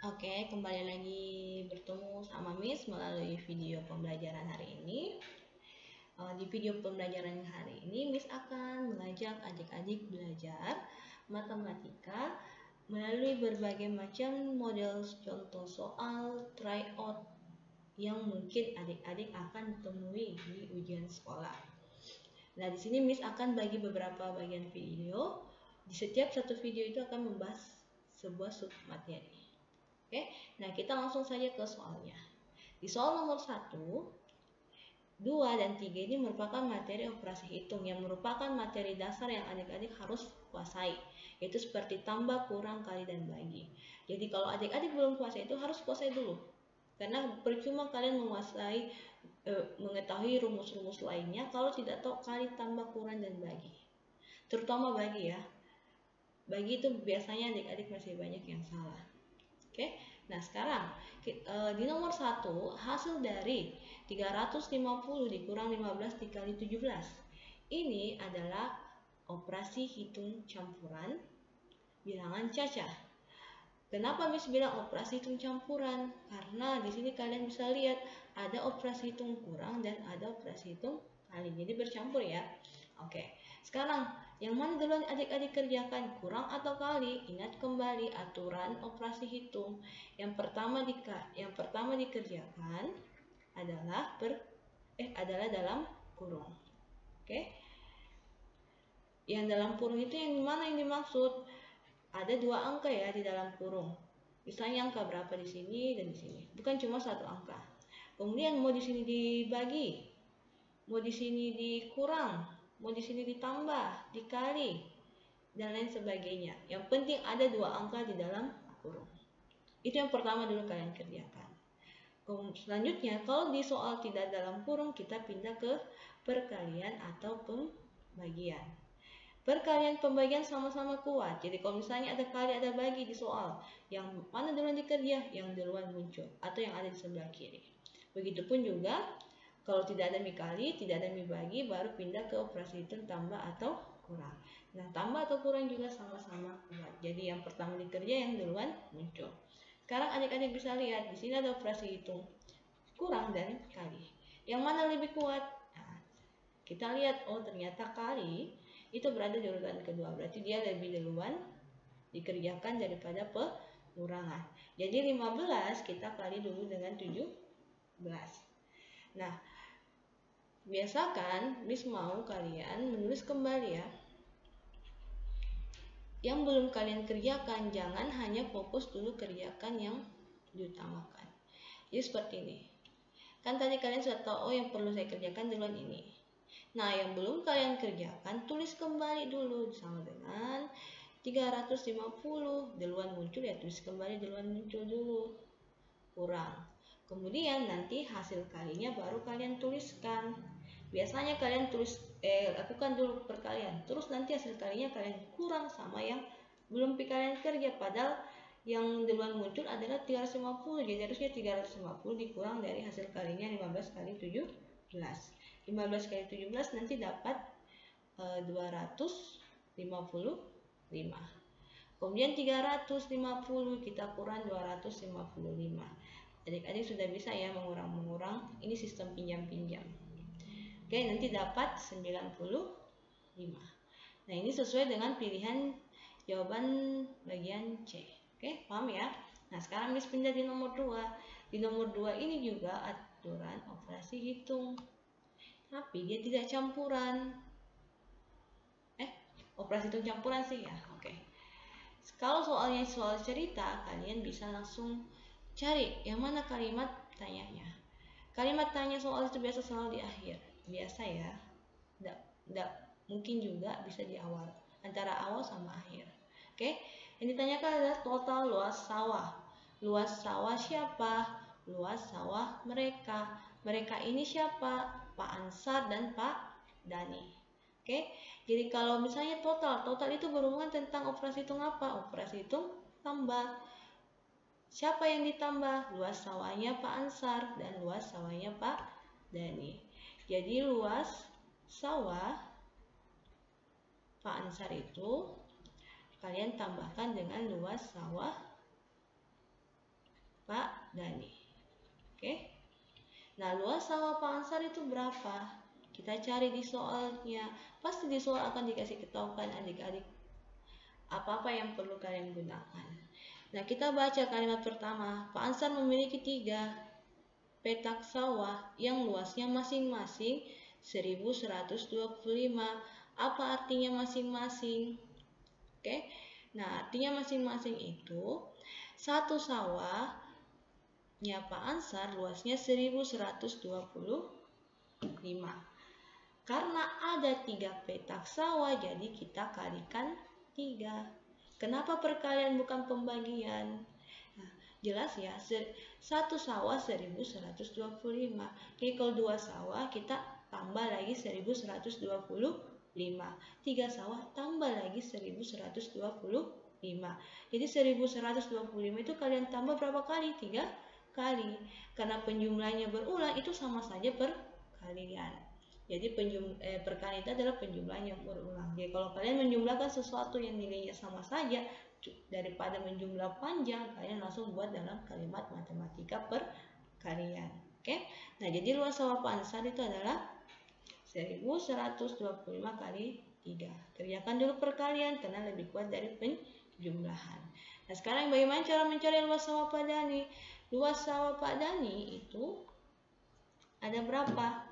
Oke, kembali lagi bertemu sama Miss melalui video pembelajaran hari ini. Di video pembelajaran hari ini, Miss akan mengajak adik-adik belajar matematika melalui berbagai macam model contoh soal tryout yang mungkin adik-adik akan temui di ujian sekolah. Nah, di sini Miss akan bagi beberapa bagian video. Di setiap satu video itu akan membahas sebuah submateri. Oke, nah kita langsung saja ke soalnya. Di soal nomor 1, 2 dan 3 ini merupakan materi operasi hitung yang merupakan materi dasar yang adik-adik harus kuasai, yaitu seperti tambah, kurang, kali, dan bagi. Jadi kalau adik-adik belum kuasai itu harus kuasai dulu, karena percuma kalian mengetahui rumus-rumus lainnya kalau tidak tahu kali, tambah, kurang, dan bagi. Terutama bagi ya. Bagi itu biasanya adik-adik masih banyak yang salah. Oke, nah sekarang di nomor 1 hasil dari 350 dikurang 15 dikali 17. Ini adalah operasi hitung campuran bilangan cacah. Kenapa Miss bilang operasi hitung campuran? Karena di sini kalian bisa lihat ada operasi hitung kurang dan ada operasi hitung kali. Jadi bercampur ya. Oke. Sekarang yang mana duluan adik-adik kerjakan, kurang atau kali? Ingat kembali aturan operasi hitung. Yang pertama dikerjakan adalah dalam kurung. Oke. Yang dalam kurung itu yang mana yang dimaksud? Ada 2 angka ya di dalam kurung. Misalnya angka berapa di sini dan di sini. Bukan cuma 1 angka. Kemudian mau di sini dibagi, mau di sini dikurang, mau di sini ditambah, dikali, dan lain sebagainya. Yang penting ada 2 angka di dalam kurung. Itu yang pertama dulu kalian kerjakan. Selanjutnya, kalau di soal tidak dalam kurung, kita pindah ke perkalian atau pembagian. Perkalian pembagian sama-sama kuat. Jadi kalau misalnya ada kali ada bagi di soal, yang mana duluan dikerja? Yang duluan muncul atau yang ada di sebelah kiri. Begitupun juga kalau tidak ada mi kali, tidak ada mi bagi, baru pindah ke operasi hitung tambah atau kurang. Nah, tambah atau kurang juga sama-sama kuat. Jadi yang pertama dikerja yang duluan muncul. Sekarang adik-adik bisa lihat di sini ada operasi hitung kurang dan kali. Yang mana lebih kuat? Nah, kita lihat, oh ternyata kali itu berada di urutan kedua, berarti dia lebih duluan dikerjakan daripada pengurangan. Jadi 15 kita kali dulu dengan 17. Nah, biasakan Miss mau kalian menulis kembali ya. Yang belum kalian kerjakan, jangan hanya fokus dulu kerjakan yang diutamakan. Jadi seperti ini. Kan tadi kalian sudah tahu, oh yang perlu saya kerjakan duluan ini. Nah, yang belum kalian kerjakan, tulis kembali dulu sama dengan 350. Duluan muncul ya, tulis kembali duluan muncul dulu. Kurang. Kemudian nanti hasil kalinya baru kalian tuliskan. Biasanya kalian lakukan dulu perkalian. Terus nanti hasil kalinya kalian kurang sama yang belum kalian kerja. Padahal yang duluan muncul adalah 350. Jadi harusnya 350 dikurang dari hasil kalinya 15 kali 17. 15 kali 17 nanti dapat 255. Kemudian 350 kita kurang 255. Adik-adik sudah bisa ya mengurang-mengurang. Ini sistem pinjam-pinjam. Oke, nanti dapat 95. Nah, ini sesuai dengan pilihan jawaban bagian C. Oke, paham ya? Nah, sekarang Miss pindah di nomor 2. Di nomor 2 ini juga aturan operasi hitung. Tapi dia tidak campuran. Operasi hitung campuran sih ya. Oke. Kalau soalnya soal cerita, kalian bisa langsung cari yang mana kalimat tanyanya. Kalimat tanya soal itu biasa selalu di akhir. Biasa ya. Tidak mungkin juga bisa di awal. Antara awal sama akhir. Oke. Yang ditanyakan adalah total luas sawah. Luas sawah siapa? Luas sawah mereka. Mereka ini siapa? Pak Ansar dan Pak Dani. Oke, jadi kalau misalnya total itu berhubungan tentang operasi hitung apa? Operasi hitung tambah. Siapa yang ditambah? Luas sawahnya Pak Ansar dan luas sawahnya Pak Dani. Jadi luas sawah Pak Ansar itu kalian tambahkan dengan luas sawah Dani. Oke. Nah, luas sawah Pak Ansar itu berapa? Kita cari di soalnya. Pasti di soal akan dikasih ketahukan adik-adik apa-apa yang perlu kalian gunakan. Nah, kita baca kalimat pertama. Pak Ansar memiliki 3 petak sawah yang luasnya masing-masing 1125. Apa artinya masing-masing? Oke. Nah, artinya masing-masing itu satu sawahnya Pak Ansar luasnya 1125. Karena ada 3 petak sawah, jadi kita kalikan 3. Kenapa perkalian bukan pembagian? Nah, jelas ya, satu sawah 1125. Jadi kalau 2 sawah kita tambah lagi 1125. 3 sawah tambah lagi 1125. Jadi 1125 itu kalian tambah berapa kali? 3 kali. Karena penjumlahnya berulang, itu sama saja perkalian. Jadi perkalian itu adalah penjumlahan yang berulang. Jadi kalau kalian menjumlahkan sesuatu yang nilainya sama saja, daripada menjumlah panjang, kalian langsung buat dalam kalimat matematika perkalian. Oke? Nah, jadi luas sawah Pak Ansar itu adalah 1125 kali 3. Kerjakan dulu perkalian karena lebih kuat dari penjumlahan. Nah, sekarang bagaimana cara mencari luas sawah Pak Dani? Luas sawah Pak Dani itu ada berapa?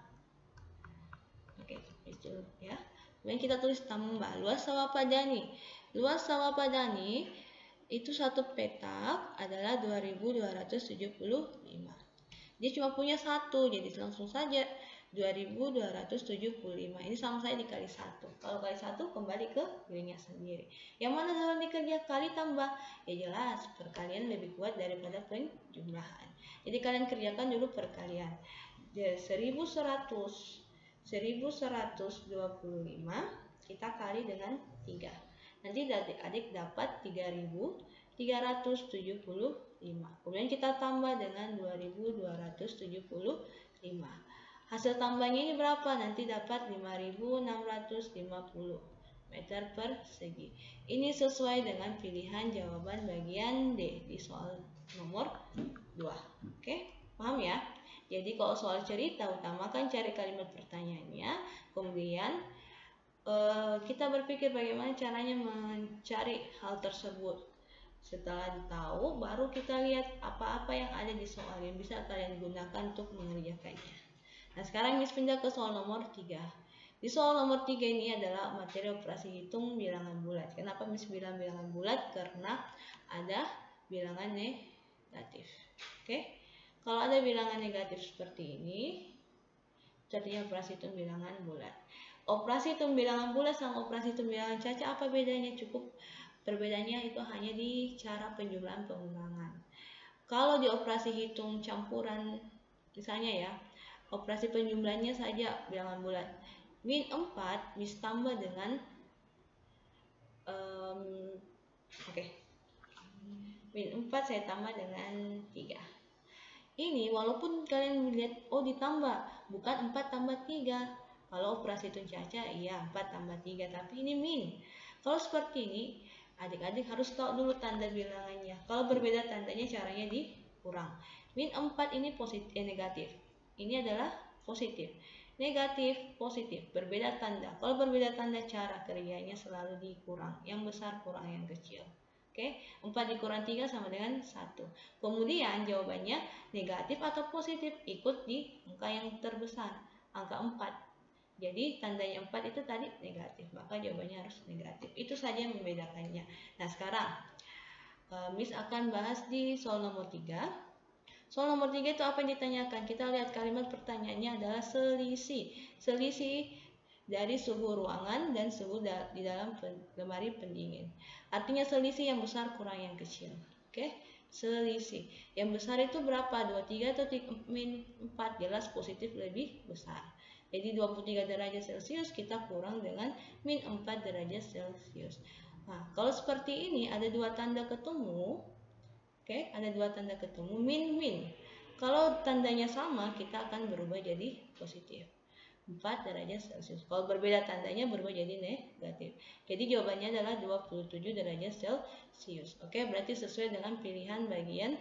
Oke, itu ya. Kemudian kita tulis tambah luas sawah Pak Dani. Luas sawah Pak Dani itu satu petak adalah 2275. Dia cuma punya satu, jadi langsung saja 2275. Ini sama saya dikali 1. Kalau kali 1 kembali ke nilainya sendiri. Yang mana dalam dikerja kali tambah? Ya jelas, perkalian lebih kuat daripada penjumlahan. Jadi kalian kerjakan dulu perkalian. 1125 kita kali dengan 3. Nanti adik-adik dapat 3375. Kemudian kita tambah dengan 2275. Hasil tambahnya ini berapa? Nanti dapat 5650 meter persegi. Ini sesuai dengan pilihan jawaban bagian D di soal nomor 2. Oke, paham ya? Jadi kalau soal cerita, utamakan cari kalimat pertanyaannya, kemudian kita berpikir bagaimana caranya mencari hal tersebut. Setelah tahu, baru kita lihat apa-apa yang ada di soal yang bisa kalian gunakan untuk mengerjakannya. Nah, sekarang Miss pindah ke soal nomor 3. Di soal nomor 3 ini adalah materi operasi hitung bilangan bulat. Kenapa Miss bilang bilangan bulat? Karena ada bilangan negatif. Oke? Kalau ada bilangan negatif seperti ini, artinya operasi hitung bilangan bulat. Operasi hitung bilangan bulat sama operasi hitung bilangan caca apa bedanya? Cukup perbedaannya itu hanya di cara penjumlahan pengulangan. Kalau di operasi hitung campuran, misalnya ya, operasi penjumlahannya saja bilangan bulat. Min 4 Miss tambah dengan min 4 saya tambah dengan 3. Ini walaupun kalian melihat ditambah, bukan 4 tambah 3. Kalau operasi hitung caca iya 4 tambah 3, tapi ini min. Kalau seperti ini, adik-adik harus tahu dulu tanda bilangannya. Kalau berbeda tandanya caranya dikurang. Min 4 ini negatif. Ini adalah positif. Negatif, positif, berbeda tanda. Kalau berbeda tanda cara kerjanya selalu dikurang. Yang besar kurang yang kecil. Oke, 4 dikurang 3 sama dengan 1. Kemudian jawabannya negatif atau positif, ikut di angka yang terbesar, angka 4. Jadi tandanya 4 itu tadi negatif, maka jawabannya harus negatif. Itu saja yang membedakannya. Nah, sekarang Miss akan bahas di soal nomor 3. Soal nomor 3 itu apa yang ditanyakan? Kita lihat kalimat pertanyaannya adalah selisih. Selisih dari suhu ruangan dan suhu di dalam lemari pendingin. Artinya selisih yang besar kurang yang kecil. Oke, selisih. Yang besar itu berapa? 23 atau min 4? Jelas positif lebih besar. Jadi 23 derajat Celcius kita kurang dengan min 4 derajat Celcius. Nah, kalau seperti ini ada 2 tanda ketemu. Oke, ada 2 tanda ketemu, min, min. Kalau tandanya sama, kita akan berubah jadi positif. 4 derajat Celcius. Kalau berbeda tandanya berubah jadi negatif. Jadi jawabannya adalah 27 derajat Celcius. Oke, berarti sesuai dengan pilihan bagian